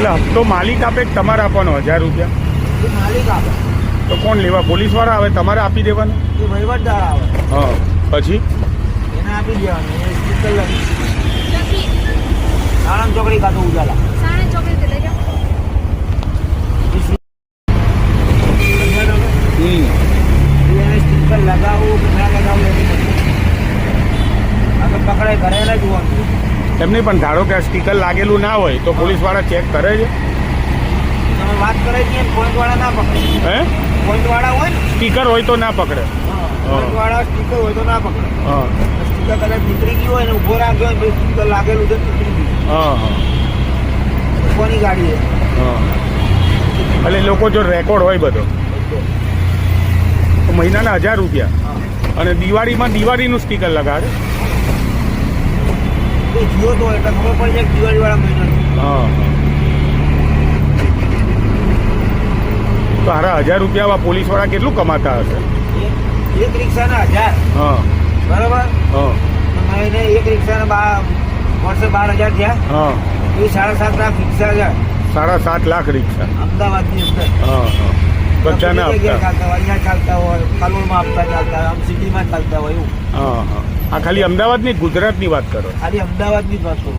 એટલે હપ્તો માલિક આપે કે તમારે આપવાનો 1000 રૂપિયા? એ માલિક આપે. તો કોણ લેવા? પોલીસવાળા આવે? તમારે આપી દેવાનું? એ વહીવટદાર આવે. હા, પછી એને આપી દેવાનું. એ સ્ટીકર લગી સાણંદ ચોકડી કાં તો ઉજાલા. સાણંદ ચોકડી લઈ જાઓ. એને સ્ટીકર લગાવવું કે ના લગાવવું એની આપણે પકડાય કરેલા જોવાનું. એમને પણ ધારો કે આ સ્ટીકર લાગેલું ના હોય તો પોલીસવાળા ચેક કરે છે? તમે વાત કરે છે પોઈન્ટવાળા ના પકડે. હે? પોઈન્ટવાળા હોય ને સ્ટીકર હોય તો ના પકડે? પોઈન્ટવાળા સ્ટીકર હોય તો ના પકડે. હા સ્ટીકર કદાચ નીકળી ગયું હોય ને ઊભો રાખ્યો હોય ને સ્ટીકર લાગેલું છે નીકળી ગયું. હા હા કોની ગાડી છે? હા. એટલે લોકો જો રેકોર્ડ હોય બધો તો મહિનાના 1000 રૂપિયા. અને દિવાળીમાં દિવાળીનું સ્ટીકર લગાડે? એ જીઓ તો એટલે ખબર પડી જાય દિવાળીવાળા મહિના. હા. તો હારા 1000 રૂપિયા પોલીસવાળા કેટલું કમાતા હશે? એક રિક્ષાના 1000. હા બરાબર. હા મહિને એક રિક્ષાના વર્ષે 12,000 થયા. હા. એ 7.5 લાખ રિક્ષા છે 7.5 લાખ રિક્ષા અમદાવાદની અંદર. હા હા. બધાને આપતા? અહીંયા ચાલતા હોય, કાલોલમાં આપતા ચાલતા હોય, આમ સિટીમાં ચાલતા હોય એવું. હા હા. આ ખાલી અમદાવાદની ગુજરાતની વાત કરો? ખાલી અમદાવાદની જ વાત કરું.